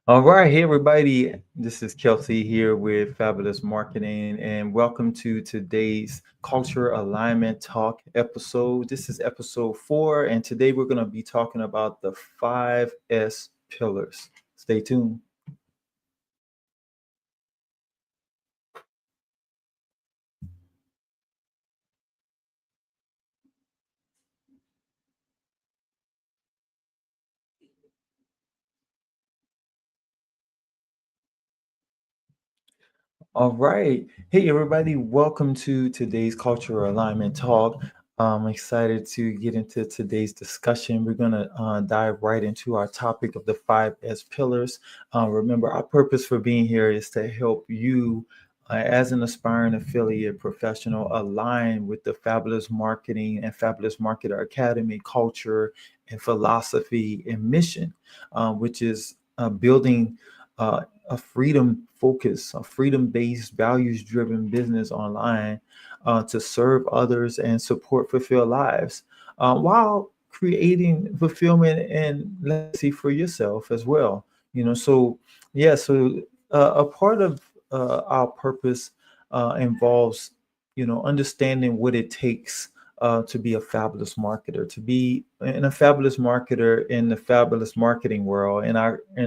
All right, hey everybody. This is Kelsey here with Fabulous Marketing, and welcome to today's Culture Alignment Talk episode. This is episode 4, and today we're going to be talking about the 5S pillars. Stay tuned. All right. Hey, everybody. Welcome to today's Cultural Alignment Talk. I'm excited to get into today's discussion. We're going to dive right into our topic of the 5S pillars. Remember, our purpose for being here is to help you, as an aspiring affiliate professional, align with the Fabulous Marketing and Fabulous Marketer Academy culture and philosophy and mission, which is building a freedom focus, a freedom based, values driven business online to serve others and support fulfilled lives while creating fulfillment and legacy for yourself as well. So a part of our purpose involves, understanding what it takes to be a fabulous marketer, to be in a fabulous marketer in the fabulous marketing world in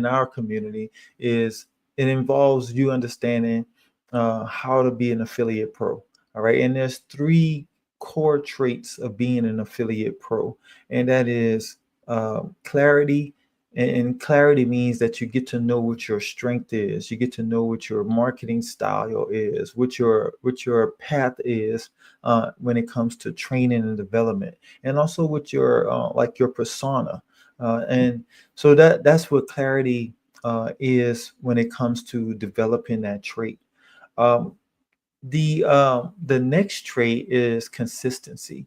our community is it involves you understanding how to be an affiliate pro. All right. And there's three core traits of being an affiliate pro, and that is clarity. And clarity means that you get to know what your strength is. You get to know what your marketing style is, what your path is when it comes to training and development, and also what your like your persona. And so that's what clarity is when it comes to developing that trait. Um, the next trait is consistency.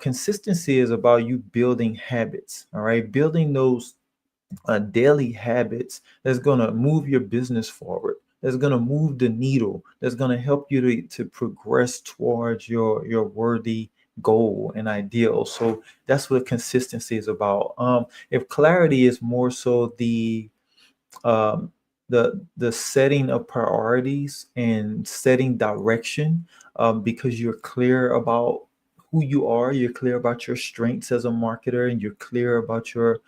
Consistency is about you building habits. All right, building those daily habits that's going to move your business forward, that's going to move the needle, that's going to help you to progress towards your worthy goal and ideal. So that's what consistency is about. If clarity is more so um, the setting of priorities and setting direction, because you're clear about who you are, you're clear about your strengths as a marketer, and you're clear about your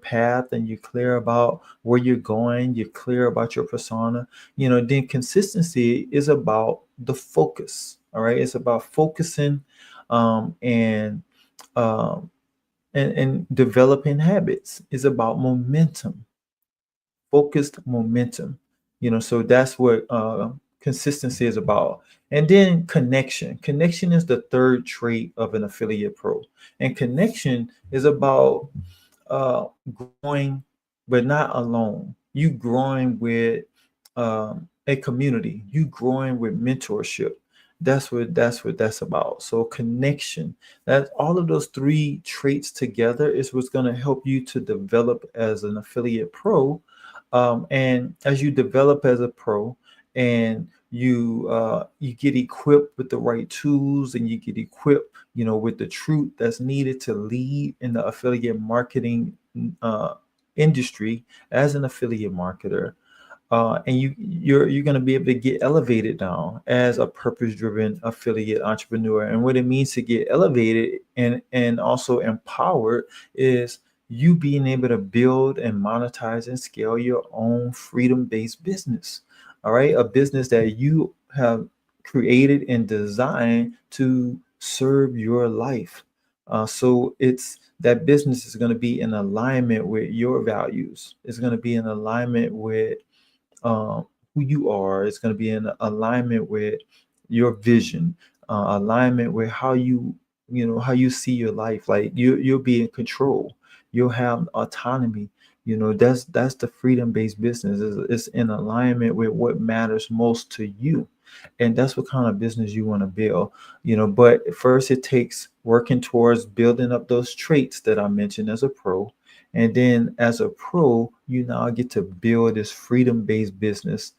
path, and you're clear about where you're going, you're clear about your persona. Then consistency is about the focus. All right, it's about focusing, um, and um, and developing habits. It's about momentum, focused momentum. So that's what consistency is about. And then connection is the third trait of an affiliate pro, and connection is about growing, but not alone. You growing with a community, you growing with mentorship. That's what that's about. So connection, that all of those three traits together is what's going to help you to develop as an affiliate pro. And as you develop as a pro, and you get equipped with the right tools, and you get equipped, with the truth that's needed to lead in the affiliate marketing uh, industry as an affiliate marketer, and you're going to be able to get elevated now as a purpose-driven affiliate entrepreneur. And what it means to get elevated and also empowered is you being able to build and monetize and scale your own freedom-based business. All right, a business that you have created and designed to serve your life. So it's that business is going to be in alignment with your values. It's going to be in alignment with who you are. It's going to be in alignment with your vision, alignment with how you see your life. Like you'll be in control. You'll have autonomy. That's the freedom-based business. It's in alignment with what matters most to you, and that's what kind of business you want to build. But first, it takes working towards building up those traits that I mentioned as a pro, and then as a pro, you now get to build this freedom-based business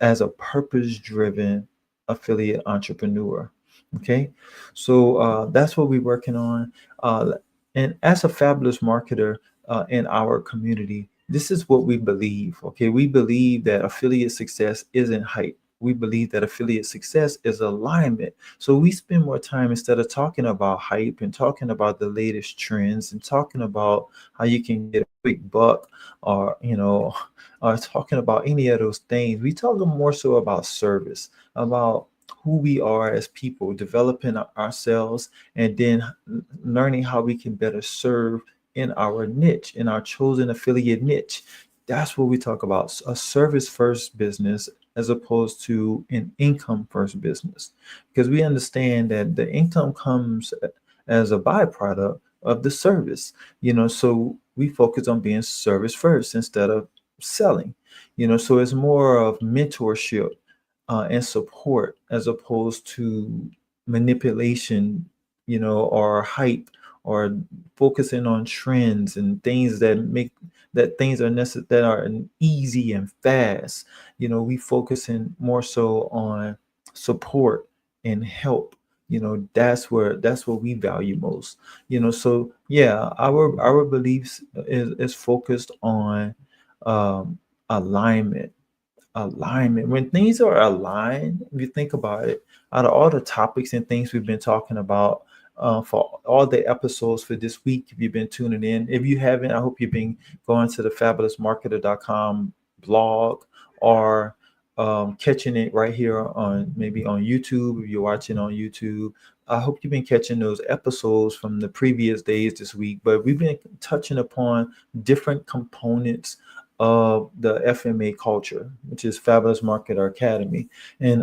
as a purpose-driven affiliate entrepreneur. Okay, so that's what we're working on. And as a fabulous marketer in our community, this is what we believe. Okay, we believe that affiliate success isn't hype. We believe that affiliate success is alignment. So we spend more time, instead of talking about hype and talking about the latest trends and talking about how you can get a quick buck, or or talking about any of those things. We talk more so about service, about who we are as people, developing ourselves, and then learning how we can better serve in our niche, in our chosen affiliate niche. That's what we talk about, a service first business as opposed to an income first business. Because we understand that the income comes as a byproduct of the service, so we focus on being service first instead of selling, so it's more of mentorship and support as opposed to manipulation, or hype, or focusing on trends and things that things are that are easy and fast. We focusing more so on support and help. That's what we value most. So yeah, our beliefs is focused on um, alignment. When things are aligned, if you think about it, out of all the topics and things we've been talking about for all the episodes for this week, if you've been tuning in, if you haven't, I hope you've been going to the fabulousmarketer.com blog, or catching it right here on, maybe on YouTube. If you're watching on YouTube, I hope you've been catching those episodes from the previous days this week. But we've been touching upon different components of the FMA culture, which is Fabulous Marketer Academy, and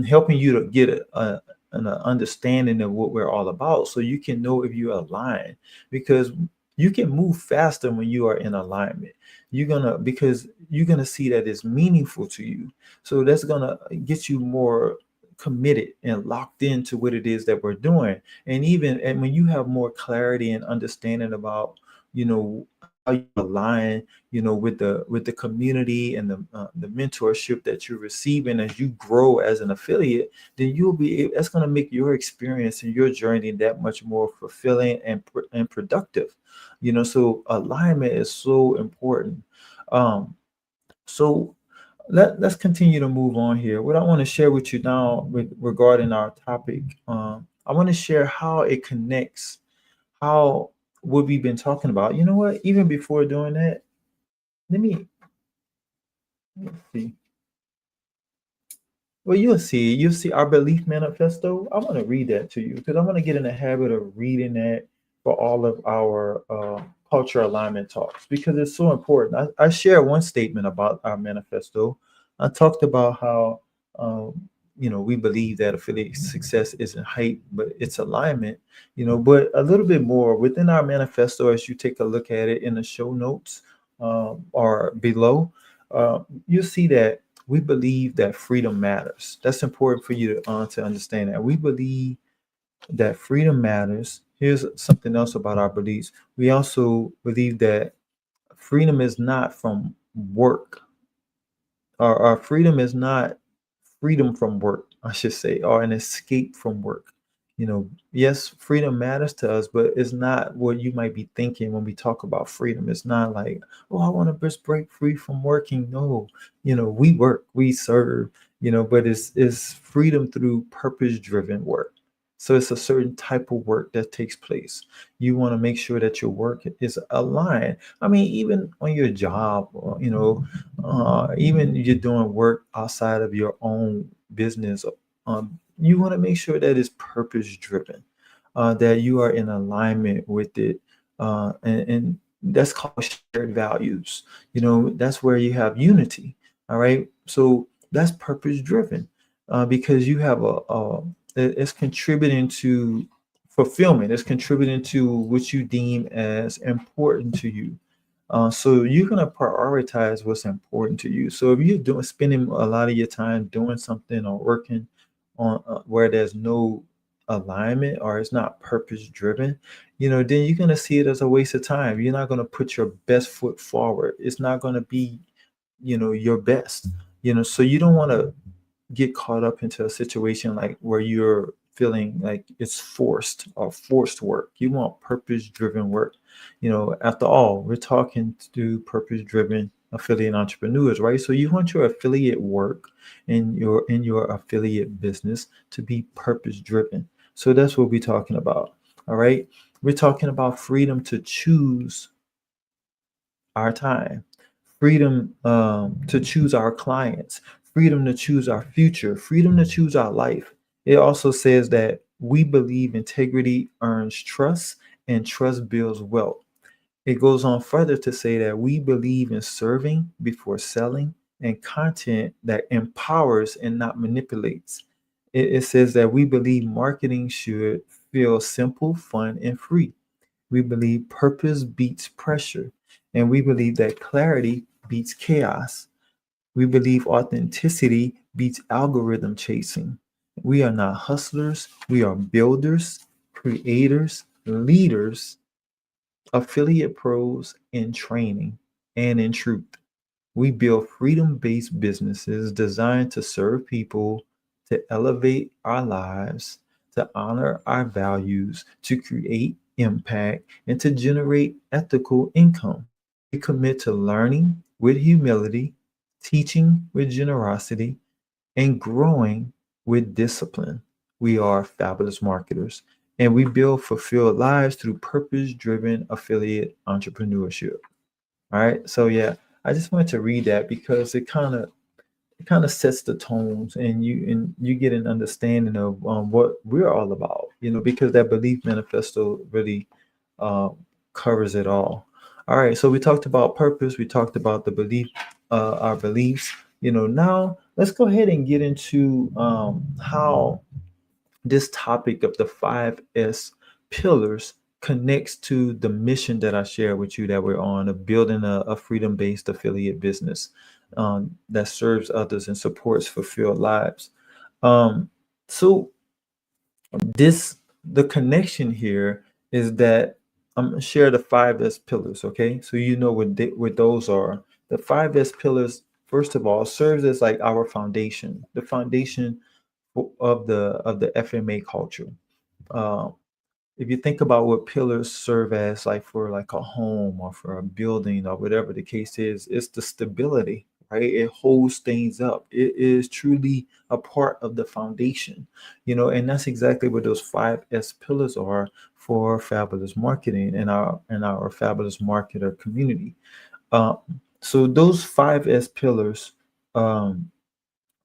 helping you to get an understanding of what we're all about, so you can know if you align. Because you can move faster when you are in alignment. Because you're gonna see that it's meaningful to you. So that's gonna get you more committed and locked into what it is that we're doing. And when you have more clarity and understanding about, how you align, with the community and the mentorship that you're receiving as you grow as an affiliate, then that's going to make your experience and your journey that much more fulfilling and productive. So alignment is so important. So let's continue to move on here. What I want to share with you now regarding our topic, I want to share how it connects, how what we've been talking about. You know what? Even before doing that, let me let's see. Well, you'll see our belief manifesto. I want to read that to you because I want to get in the habit of reading that for all of our culture alignment talks, because it's so important. I share one statement about our manifesto. I talked about how we believe that affiliate success isn't hype, but it's alignment. But a little bit more within our manifesto, as you take a look at it in the show notes or below, you'll see that we believe that freedom matters. That's important for you to understand that. We believe that freedom matters. Here's something else about our beliefs. We also believe that freedom is not from work. Our freedom is not freedom from work, I should say, or an escape from work. Yes, freedom matters to us, but it's not what you might be thinking when we talk about freedom. It's not like, oh, I want to just break free from working. No, we work, we serve, but it's freedom through purpose driven work. So it's a certain type of work that takes place. You want to make sure that your work is aligned. I mean, even on your job, even if you're doing work outside of your own business, you want to make sure that it's purpose driven, that you are in alignment with it, and that's called shared values. That's where you have unity. All right, so that's purpose driven, because you have it's contributing to fulfillment. It's contributing to what you deem as important to you. So you're gonna prioritize what's important to you. So if you're spending a lot of your time doing something or working on where there's no alignment, or it's not purpose driven, then you're gonna see it as a waste of time. You're not gonna put your best foot forward. It's not gonna be, your best. So you don't want to get caught up into a situation like where you're feeling like it's forced or forced work. You want purpose-driven work. After all, we're talking to purpose-driven affiliate entrepreneurs, right? So you want your affiliate work in your affiliate business to be purpose-driven. So that's what we're talking about. All right. We're talking about freedom to choose our time, freedom to choose our clients, freedom to choose our future, freedom to choose our life. It also says that we believe integrity earns trust and trust builds wealth. It goes on further to say that we believe in serving before selling and content that empowers and not manipulates. It says that we believe marketing should feel simple, fun, and free. We believe purpose beats pressure, and we believe that clarity beats chaos. We believe authenticity beats algorithm chasing. We are not hustlers, we are builders, creators, leaders, affiliate pros in training and in truth. We build freedom based businesses designed to serve people, to elevate our lives, to honor our values, to create impact, and to generate ethical income. We commit to learning with humility, teaching with generosity, and growing with discipline. We are fabulous marketers, and we build fulfilled lives through purpose driven affiliate entrepreneurship. All right. So yeah, I just wanted to read that because it kind of sets the tones, and you get an understanding of what we're all about. Because that belief manifesto really uh, covers it all. All right. So we talked about purpose. We talked about the belief, our beliefs. Now let's go ahead and get into how this topic of the 5S pillars connects to the mission that I share with you that we're on of building a freedom based affiliate business that serves others and supports fulfilled lives. Um, so this the connection here is that I'm gonna share the 5S pillars. Okay, so what those are. The 5S pillars, first of all, serves as like our foundation, the foundation of the FMA culture. Uh, if you think about what pillars serve as, like for like a home or for a building or whatever the case is, it's the stability, right? It holds things up. It is truly a part of the foundation, and that's exactly what those 5S pillars are for fabulous marketing and our fabulous marketer community. Uh, so those 5S pillars.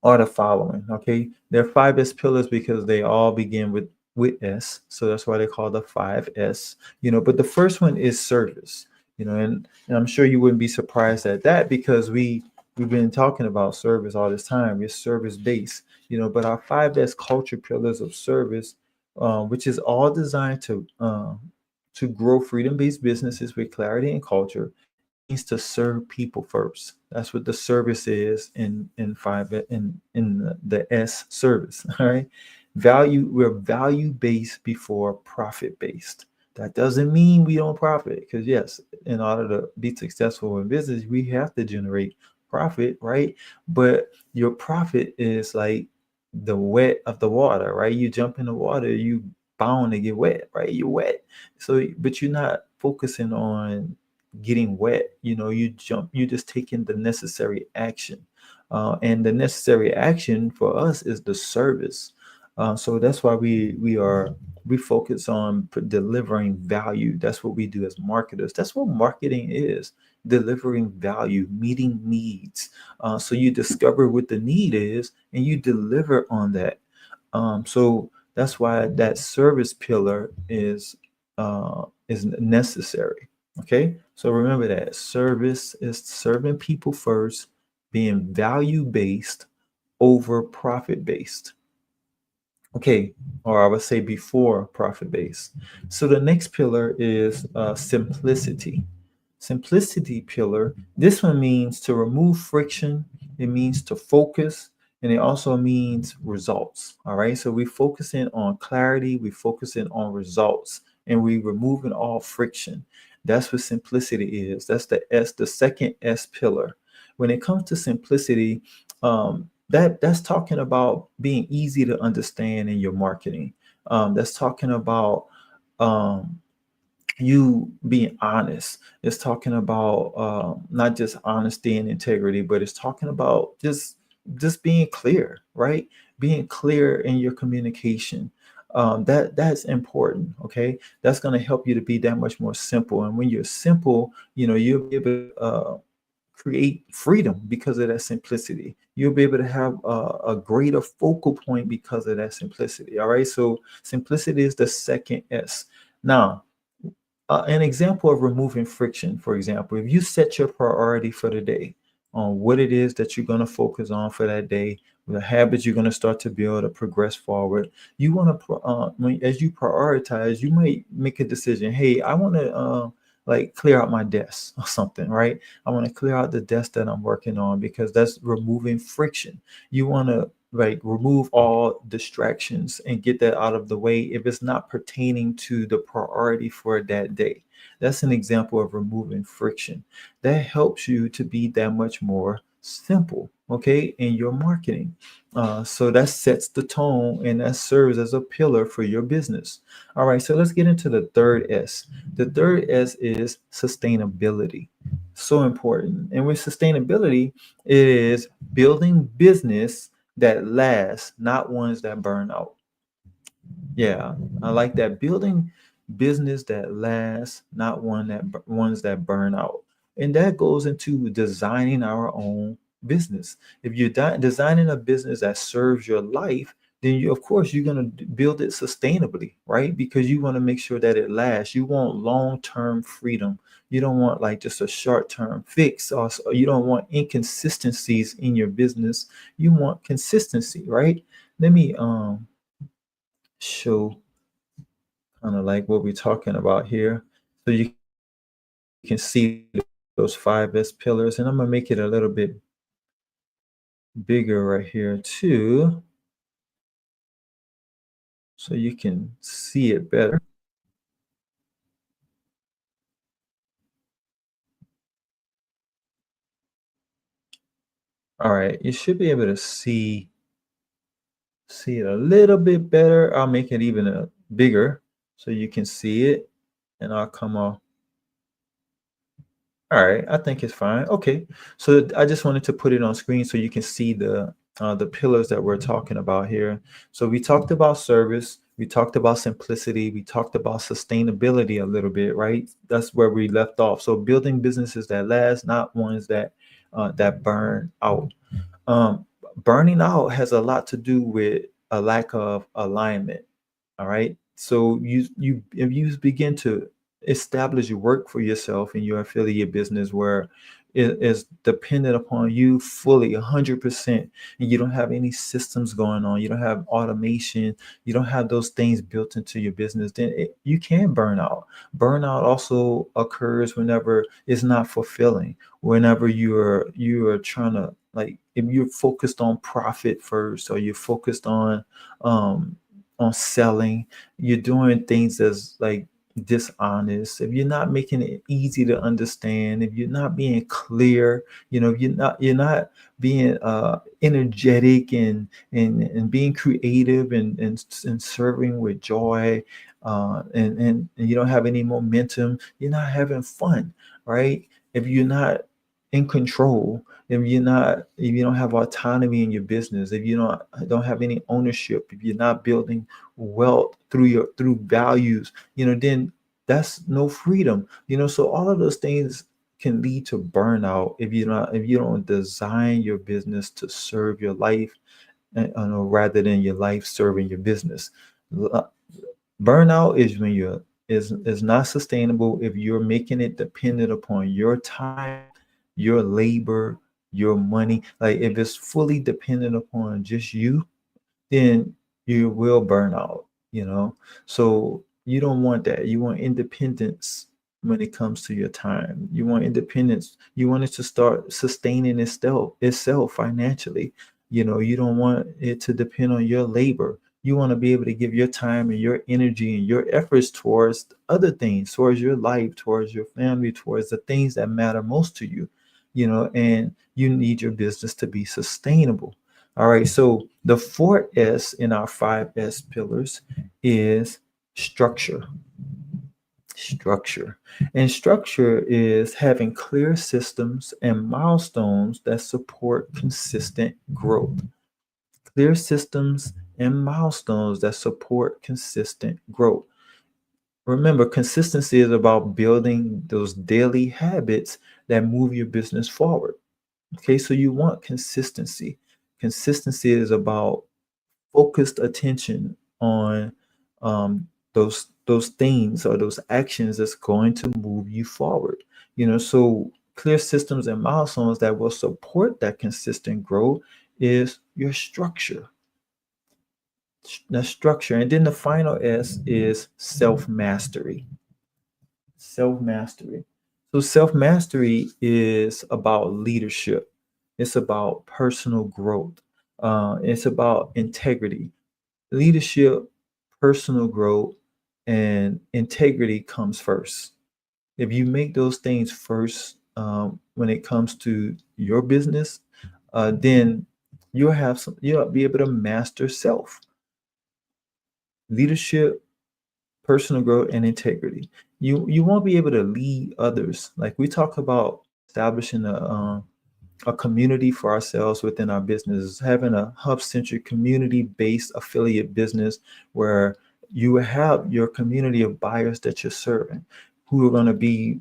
Are the following. Okay, they're 5S pillars because they all begin with S, so that's why they call the 5S. But the first one is service. And I'm sure you wouldn't be surprised at that because we've been talking about service all this time. We're service based. But our 5S culture pillars of service, which is all designed to grow freedom based businesses with clarity and culture, means to serve people first. That's what the service is in the S service. All right. We're value based before profit based. That doesn't mean we don't profit, because yes, in order to be successful in business, we have to generate profit, right? But your profit is like the wet of the water, right? You jump in the water, you bound to get wet, right? You're wet. So, but you're not focusing on getting wet. You're just taking the necessary action, and the necessary action for us is the service. So that's why we focus on delivering value. That's what we do as marketers. That's what marketing is: delivering value, meeting needs. So you discover what the need is and you deliver on that. So that's why that service pillar is necessary. Okay, so remember that service is serving people first, being value based over profit based. Okay, or I would say before profit based. So the next pillar is simplicity. Simplicity pillar. This one means to remove friction. It means to focus, and it also means results. All right. So we focus in on clarity. We focus in on results, and we removing all friction. That's what simplicity is. That's the second S pillar. When it comes to simplicity, that's talking about being easy to understand in your marketing. That's talking about um, you being honest. It's talking about not just honesty and integrity, but it's talking about just being clear, right? Being clear in your communication. That's important. Okay, that's going to help you to be that much more simple. And when you're simple, you'll be able to create freedom because of that simplicity. You'll be able to have a greater focal point because of that simplicity. All right. So simplicity is the second S. Now, an example of removing friction, for example, if you set your priority for the day on what it is that you're going to focus on for that day, the habits you're going to start to build or progress forward, you want to, as you prioritize, you might make a decision. Hey, I want to like clear out my desk or something, right? I want to clear out the desk that I'm working on because that's removing friction. You want to like remove all distractions and get that out of the way if it's not pertaining to the priority for that day. That's an example of removing friction. That helps you to be that much more simple, okay, in your marketing. So that sets the tone and that serves as a pillar for your business. All right, so let's get into the third S. The third S is sustainability. So important. And with sustainability, it is building business that last, not ones that burn out. Yeah, I like that. Building business that lasts, not ones that burn out. And that goes into designing our own business. If you're designing a business that serves your life, then of course you're going to build it sustainably, right? Because you want to make sure that it lasts. You want long-term freedom. You don't want like just a short-term fix, or you don't want inconsistencies in your business. You want consistency, right? Let me show kind of like what we're talking about here. So you can see those 5S pillars, and I'm gonna make it a little bit bigger right here too, so you can see it better. All right, you should be able to see it a little bit better. I'll make it even bigger so you can see it, and I'll come off. All right, I think it's fine. Okay, so I just wanted to put it on screen so you can see the pillars that we're talking about here. So we talked about service, we talked about simplicity, we talked about sustainability a little bit, right? That's where we left off. So building businesses that last, not ones that burn out. Um, Burning out has a lot to do with a lack of alignment. All right. So you if you begin to establish your work for yourself in your affiliate business where it is dependent upon you fully 100%, and you don't have any systems going on, you don't have automation, you don't have those things built into your business, then you can burn out. Burnout also occurs whenever it's not fulfilling, whenever you're trying to, like, if you're focused on profit first, or you're focused um on selling, you're doing things that's like dishonest, if you're not making it easy to understand, if you're not being clear, if you're not being energetic and being creative and serving with joy, and you don't have any momentum, you're not having fun, right? If you're not in control, if you don't have autonomy in your business, if you don't have any ownership, if you're not building wealth through values, then that's no freedom. So all of those things can lead to burnout if you don't design your business to serve your life, rather than your life serving your business. Burnout is when you're is not sustainable if you're making it dependent upon your time, your labor, your money. Like if it's fully dependent upon just you, then you will burn out. So you don't want that. You want independence when it comes to your time. You want independence. You want it to start sustaining itself financially. You don't want it to depend on your labor. You want to be able to give your time and your energy and your efforts towards other things, towards your life, towards your family, towards the things that matter most to you. And you need your business to be sustainable. All right, so the fourth S in our 5S pillars is structure. Structure. And structure is having clear systems and milestones that support consistent growth. Clear systems and milestones that support consistent growth. Remember, consistency is about building those daily habits that move your business forward. Okay, so you want consistency. Consistency is about focused attention on those things or those actions that's going to move you forward. So clear systems and milestones that will support that consistent growth is your structure. The structure, and then the final S is self mastery. Self mastery. So self mastery is about leadership. It's about personal growth. It's about integrity. Leadership, personal growth, and integrity comes first. If you make those things first, when it comes to your business, then you'll be able to master self. Leadership, personal growth, and integrity. You won't be able to lead others. Like we talk about establishing a community for ourselves within our business, having a hub-centric community-based affiliate business where you have your community of buyers that you're serving, who are going to be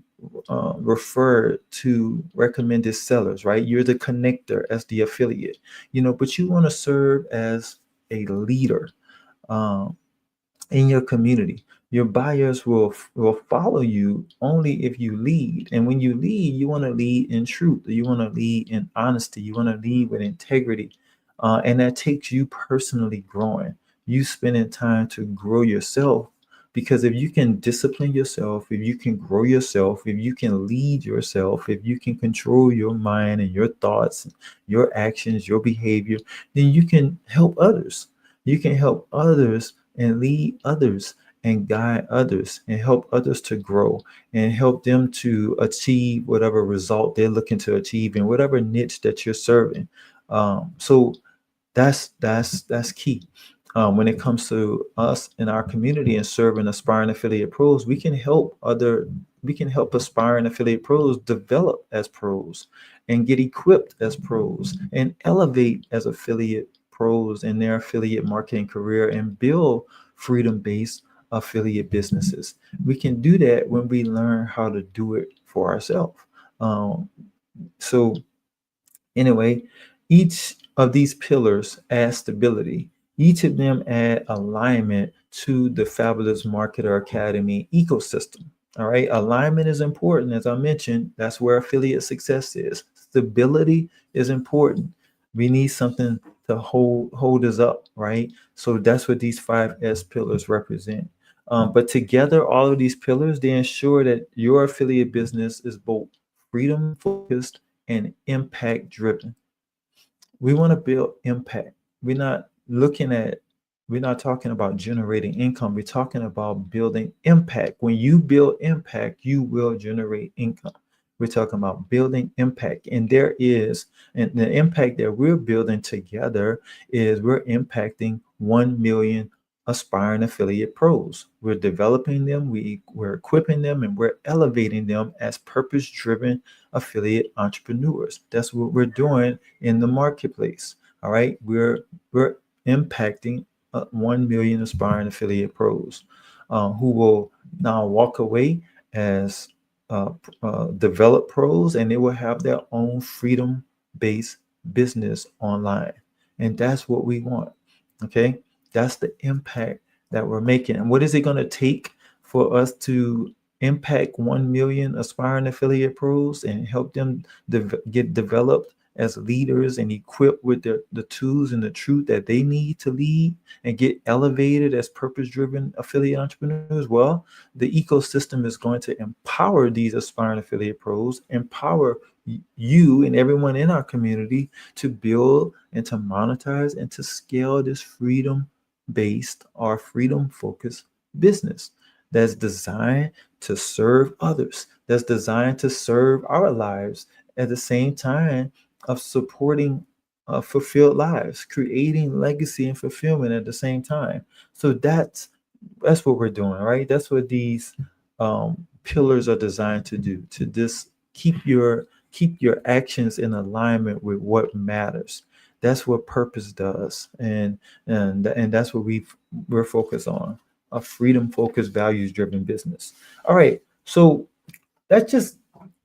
referred to recommended sellers, right? You're the connector as the affiliate, but you want to serve as a leader. Um, in your community. Your buyers will follow you only if you lead. And when you lead, you want to lead in truth. You want to lead in honesty. You want to lead with integrity. And that takes you personally growing. You spending time to grow yourself. Because if you can discipline yourself, if you can grow yourself, if you can lead yourself, if you can control your mind and your thoughts, your actions, your behavior, then you can help others. You can help others and lead others and guide others and help others to grow and help them to achieve whatever result they're looking to achieve in whatever niche that you're serving. So that's key. When it comes to us in our community and serving aspiring affiliate pros, we can help aspiring affiliate pros develop as pros and get equipped as pros and elevate as affiliate pros in their affiliate marketing career and build freedom-based affiliate businesses. We can do that when we learn how to do it for ourselves. So Anyway, each of these pillars add stability. Each of them add alignment to the Fabulous Marketer Academy ecosystem. All right. Alignment is important. As I mentioned, that's where affiliate success is. Stability is important. We need something to hold us up, right? So that's what these 5S pillars represent. But together, all of these pillars, they ensure that your affiliate business is both freedom focused and impact driven. We want to build impact. We're not looking at, we're not talking about generating income. We're talking about building impact. When you build impact, you will generate income. We're talking about building impact. And the impact that we're building together is we're impacting 1 million aspiring affiliate pros. We're developing them, we're equipping them, and we're elevating them as purpose driven affiliate entrepreneurs. That's what we're doing in the marketplace. All right, we're impacting 1 million aspiring affiliate pros who will now walk away as developed pros, and they will have their own freedom based business online. And that's what we want. Okay, that's the impact that we're making. And what is it going to take for us to impact 1 million aspiring affiliate pros and help them get developed as leaders and equipped with the tools and the truth that they need to lead and get elevated as purpose-driven affiliate entrepreneurs? Well, the ecosystem is going to empower these aspiring affiliate pros, empower you and everyone in our community to build and to monetize and to scale this freedom-based or freedom-focused business that's designed to serve others, that's designed to serve our lives at the same time of supporting fulfilled lives, creating legacy and fulfillment at the same time. So that's what we're doing, right? That's what these pillars are designed to do. To just keep your actions in alignment with what matters. That's what purpose does, and that's what we're focused on. A freedom focused, values driven business. All right, so that's just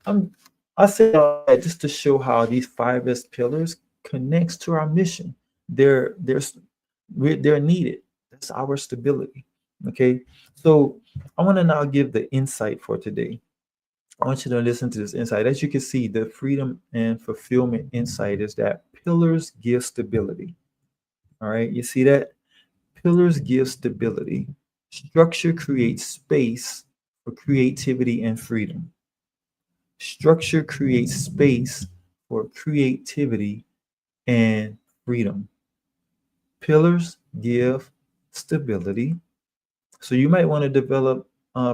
I'm I say all that just to show how these 5S pillars connects to our mission. They're needed. That's our stability. Okay. So I want to now give the insight for today. I want you to listen to this insight. As you can see, the freedom and fulfillment insight is that pillars give stability. All right. You see that? Pillars give stability. Structure creates space for creativity and freedom. Structure creates space for creativity and freedom. Pillars give stability. So you might want to develop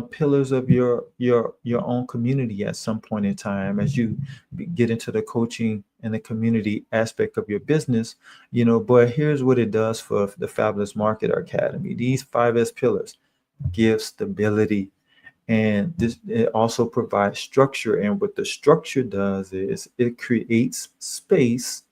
pillars of your own community at some point in time as you get into the coaching and the community aspect of your business. But here's what it does for the Fabulous Marketer Academy. These 5S pillars give stability, and this it also provides structure. And what the structure does is it creates space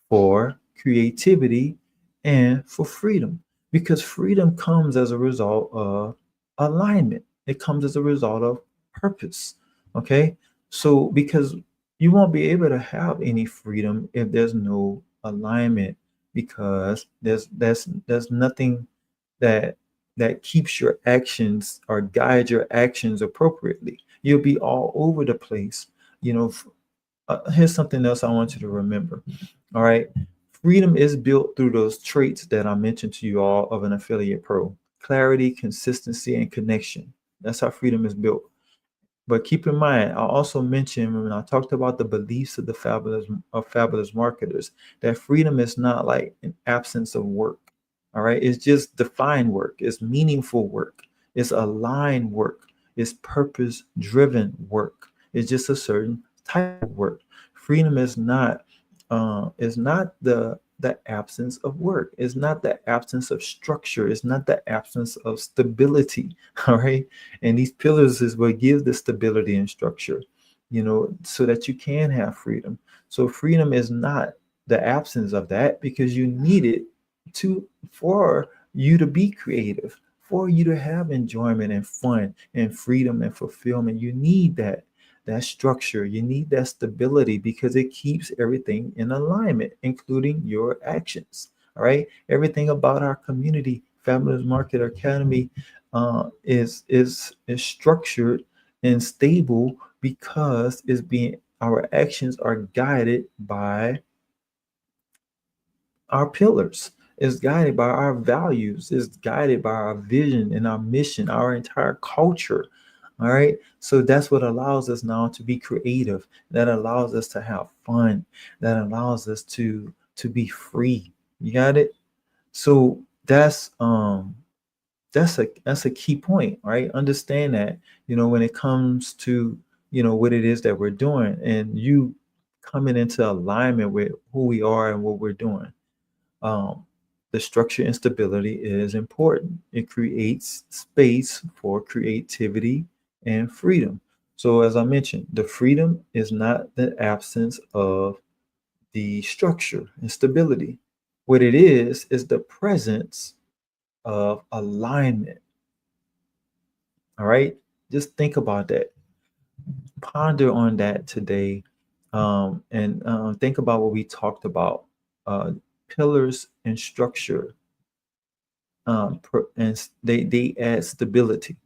for creativity and for freedom, because freedom comes as a result of alignment. It comes as a result of purpose. Okay. So because you won't be able to have any freedom if there's no alignment, because there's nothing that keeps your actions or guides your actions appropriately. You'll be all over the place. Here's something else I want you to remember. All right. Freedom is built through those traits that I mentioned to you all of an affiliate pro: clarity, consistency, and connection. That's how freedom is built. But keep in mind, I also mentioned when I talked about the beliefs of the fabulous marketers, that freedom is not like an absence of work. All right. It's just defined work. It's meaningful work. It's aligned work. It's purpose driven work. It's just a certain type of work. Freedom is not the absence of work. It's not the absence of structure. It's not the absence of stability. All right. And these pillars is what gives the stability and structure, so that you can have freedom. So freedom is not the absence of that, because you need it for you to be creative, for you to have enjoyment and fun and freedom and fulfillment. You need that structure. You need that stability, because it keeps everything in alignment, including your actions. All right. Everything about our community, Fabulous Marketer Academy, is structured and stable because our actions are guided by our pillars, is guided by our values, is guided by our vision and our mission, our entire culture. All right. So that's what allows us now to be creative. That allows us to have fun. That allows us to be free. You got it? So that's a key point, right? Understand that, when it comes to, what it is that we're doing, and you coming into alignment with who we are and what we're doing. um, the structure and stability is important. It creates space for creativity and freedom. So, as I mentioned, the freedom is not the absence of the structure and stability. What it is the presence of alignment. All right. Just think about that. Ponder on that today. And think about what we talked about: pillars and structure, and they add stability,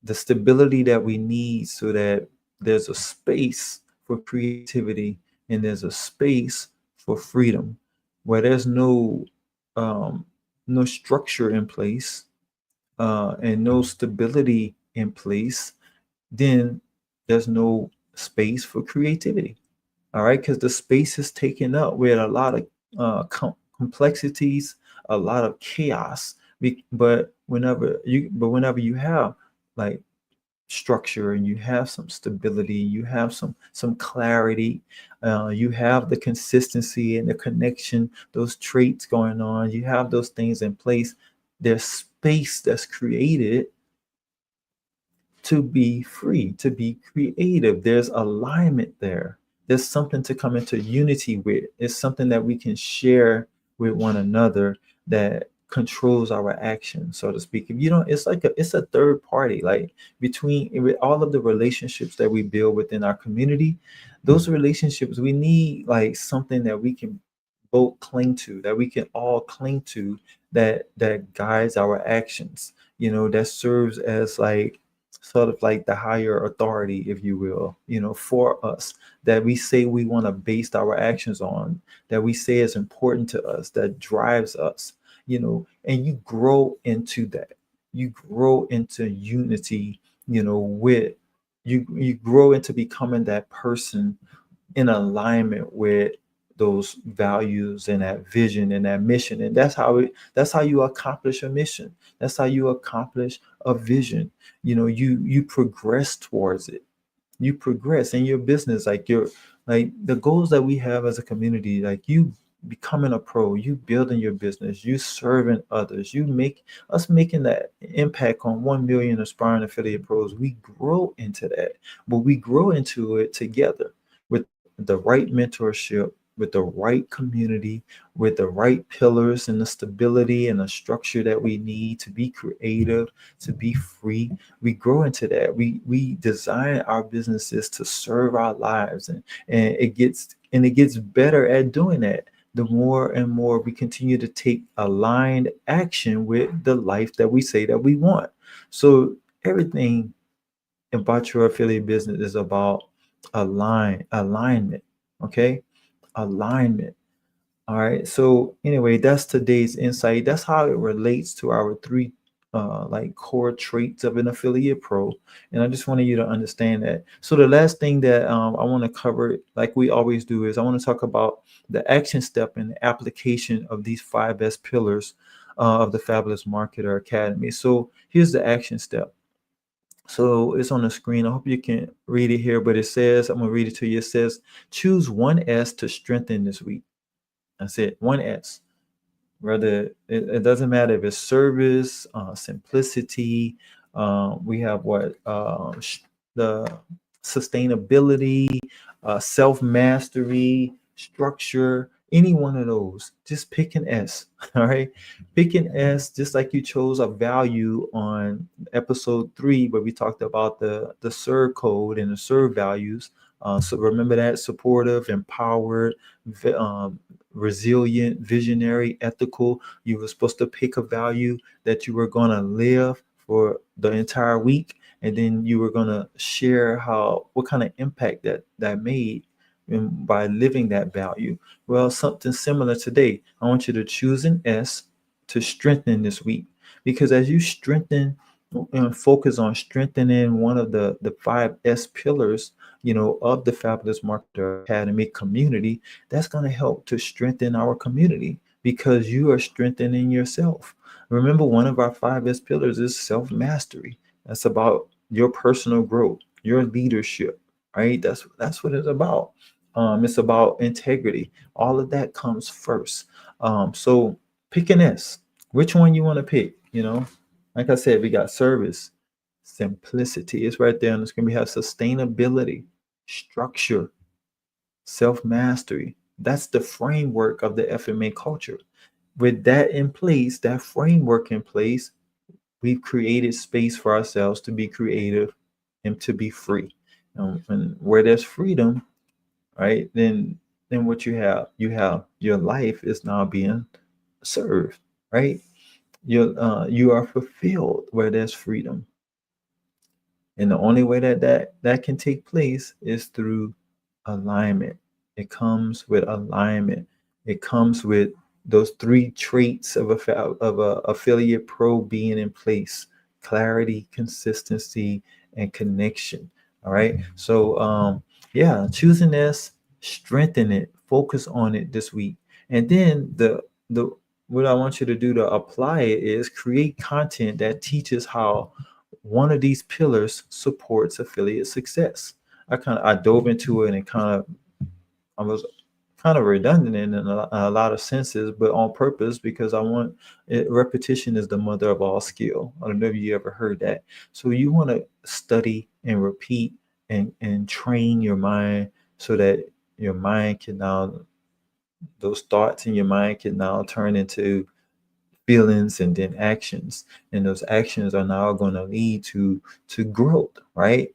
the stability that we need, so that there's a space for creativity and there's a space for freedom. Where there's um, no structure in place, and no stability in place, then there's no space for creativity. All right, because the space is taken up with a lot of complexities, a lot of chaos. But whenever you have like structure, and you have some stability, you have some clarity, you have the consistency and the connection, those traits going on, you have those things in place, there's space that's created to be free, to be creative. There's alignment there. There's something to come into unity with. It's something that we can share with one another that controls our actions, so to speak. If you don't, it's like it's a third party, like between with all of the relationships that we build within our community, those relationships, we need like something that we can both cling to, that we can all cling to, that guides our actions, that serves as like sort of like the higher authority, if you will, for us, that we say we want to base our actions on, that we say is important to us, that drives us, and you grow into that. You grow into unity, with you grow into becoming that person in alignment with those values and that vision and that mission. And that's how you accomplish a mission. That's how you accomplish a vision. You progress towards it. You progress in your business, like the goals that we have as a community, like you becoming a pro, you building your business, you serving others, you make us making that impact on 1 million aspiring affiliate pros. We grow into that, but we grow into it together with the right mentorship, with the right community, with the right pillars and the stability and the structure that we need to be creative, to be free. We grow into that. We design our businesses to serve our lives, and it gets better at doing that the more and more we continue to take aligned action with the life that we say that we want. So everything about your affiliate business is about alignment. Okay, alignment. All right. So anyway, that's today's insight. That's how it relates to our three like core traits of an affiliate pro. And I just wanted you to understand that. So the last thing that I want to cover, like we always do, is I want to talk about the action step and the application of these 5 best pillars of the Fabulous Marketer Academy. So here's the action step. So it's on the screen. I hope you can read it here, but it says, I'm gonna read it to you. It says, choose one S to strengthen this week. That's it. One S. Rather, it doesn't matter if it's service, simplicity. We have the sustainability, self mastery, structure. Any one of those. Just pick an S. All right. Pick an S, just like you chose a value on episode 3, where we talked about the serve code and the serve values. So remember that: supportive, empowered, resilient, visionary, ethical. You were supposed to pick a value that you were going to live for the entire week, and then you were going to share what kind of impact that made by living that value. Well, something similar today. I want you to choose an S to strengthen this week, because as you strengthen and focus on strengthening one of the 5 S pillars, of the Fabulous Marketer Academy community, that's going to help to strengthen our community, because you are strengthening yourself. Remember, one of our 5 S pillars is self-mastery. That's about your personal growth, your leadership, right? That's what it's about. It's about integrity. All of that comes first. So pick an S. Which one you want to pick? Like I said, we got service, simplicity. It's right there on the screen. We have sustainability, structure, self mastery. That's the framework of the FMA culture. With that in place, that framework in place, we've created space for ourselves to be creative and to be free. And where there's freedom, right, then what you have your life is now being served, right? You are fulfilled where there's freedom. And the only way that can take place is through alignment. It comes with alignment. It comes with those 3 traits of a affiliate pro being in place: clarity, consistency, and connection. All right. So yeah, choosing this, strengthen it, focus on it this week. And then what I want you to do to apply it is create content that teaches how one of these pillars supports affiliate success. I dove into it and I was kind of redundant in a lot of senses, but on purpose because I want it, repetition is the mother of all skill. I don't know if you ever heard that. So you want to study and repeat and train your mind so that your mind can now, those thoughts in your mind can now turn into feelings and then actions, and those actions are now going to lead to growth, right?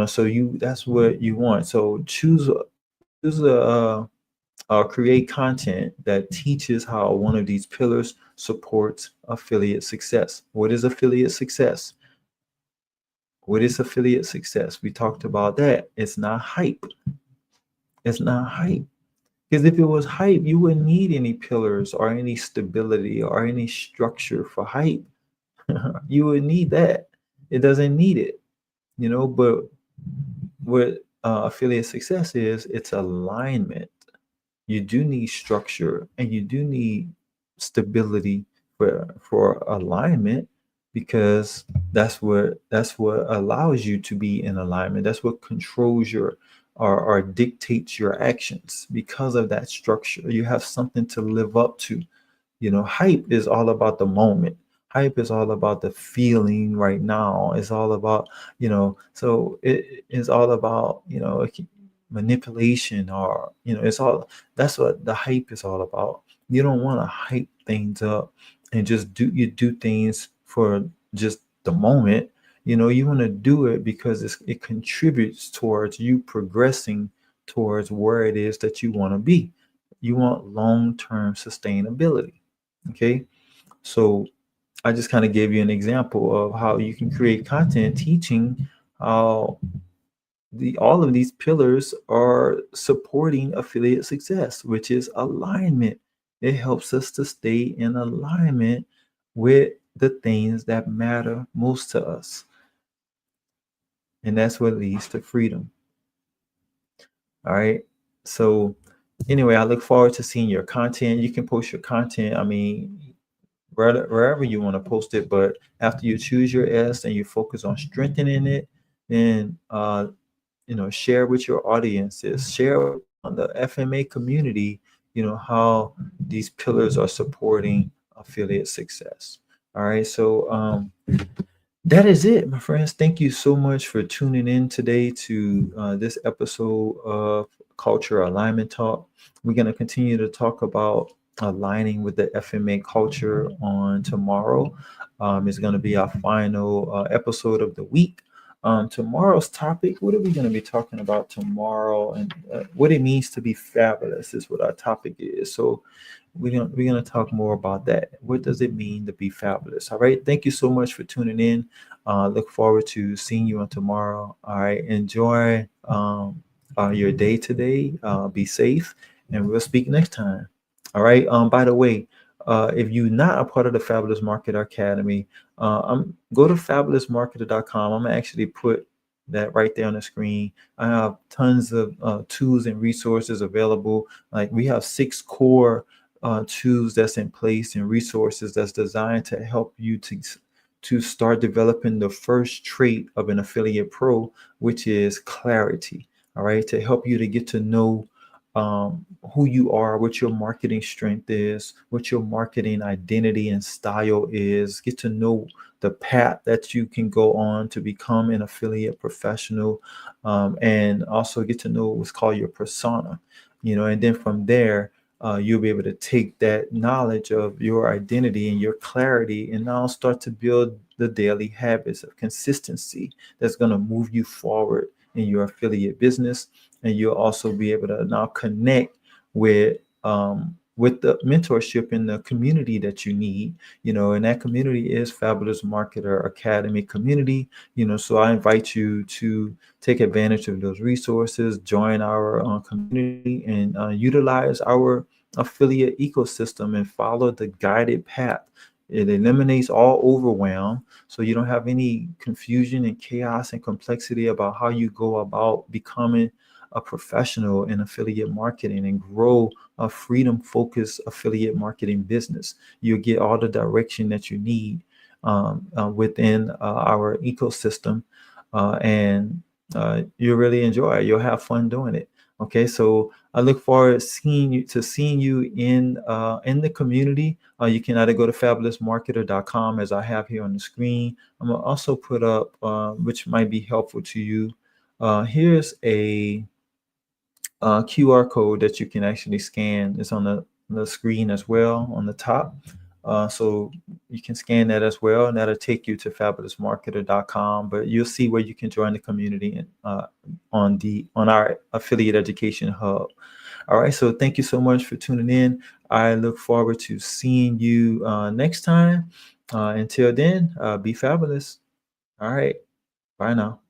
So that's what you want. So choose create content that teaches how one of these pillars supports affiliate success. What is affiliate success? What is affiliate success? We talked about that. It's not hype. It's not hype. Because if it was hype, you wouldn't need any pillars or any stability or any structure for hype. You would need that. It doesn't need it, but what affiliate success is, it's alignment. You do need structure and you do need stability for alignment, because that's what allows you to be in alignment. That's what controls your or dictates your actions. Because of that structure, you have something to live up to. Hype is all about the moment. Hype is all about the feeling right now. It's all about, so it is all about, manipulation, or, it's all, that's what the hype is all about. You don't want to hype things up and just do things for just the moment. You want to do it because it contributes towards you progressing towards where it is that you want to be. You want long-term sustainability. Okay. So I just kind of gave you an example of how you can create content teaching how all of these pillars are supporting affiliate success, which is alignment. It helps us to stay in alignment with the things that matter most to us. And that's what leads to freedom. All right. So anyway, I look forward to seeing your content. You can post your content. I mean, wherever you want to post it. But after you choose your S and you focus on strengthening it, then share with your audiences, share with the FMA community, how these pillars are supporting affiliate success. All right. So that is it, my friends. Thank you so much for tuning in today to this episode of Culture Alignment Talk. We're going to continue to talk about aligning with the FMA culture on tomorrow. It's going to be our final episode of the week. Tomorrow's topic, what are we going to be talking about tomorrow? And what it means to be fabulous is what our topic is. So we're gonna talk more about that. What does it mean to be fabulous? All right. Thank you so much for tuning in. Look forward to seeing you on tomorrow. All right. Enjoy your day today. Be safe, and we'll speak next time. All right. By the way, if you're not a part of the Fabulous Marketer Academy, go to fabulousmarketer.com. I'm gonna actually put that right there on the screen. I have tons of tools and resources available. Like we have 6 core tools that's in place and resources that's designed to help you to start developing the first trait of an affiliate pro, which is clarity. All right, to help you to get to know who you are, what your marketing strength is, what your marketing identity and style is. Get to know the path that you can go on to become an affiliate professional, and also get to know what's called your persona. And then from there, you'll be able to take that knowledge of your identity and your clarity and now start to build the daily habits of consistency that's going to move you forward in your affiliate business. And you'll also be able to now connect with the mentorship in the community that you need, and that community is Fabulous Marketer Academy community. So I invite you to take advantage of those resources, join our community, and utilize our affiliate ecosystem and follow the guided path. It eliminates all overwhelm, so you don't have any confusion and chaos and complexity about how you go about becoming a professional in affiliate marketing and grow a freedom focused affiliate marketing business. You'll get all the direction that you need within our ecosystem, and you'll really enjoy it. You'll have fun doing it. Okay, so I look forward to seeing you in the community. You can either go to fabulousmarketer.com, as I have here on the screen. I'm gonna also put up, which might be helpful to you. Here's a QR code that you can actually scan. It's on the screen as well on the top. So you can scan that as well, and that'll take you to fabulousmarketer.com. But you'll see where you can join the community on our affiliate education hub. All right. So thank you so much for tuning in. I look forward to seeing you next time. Until then, be fabulous. All right. Bye now.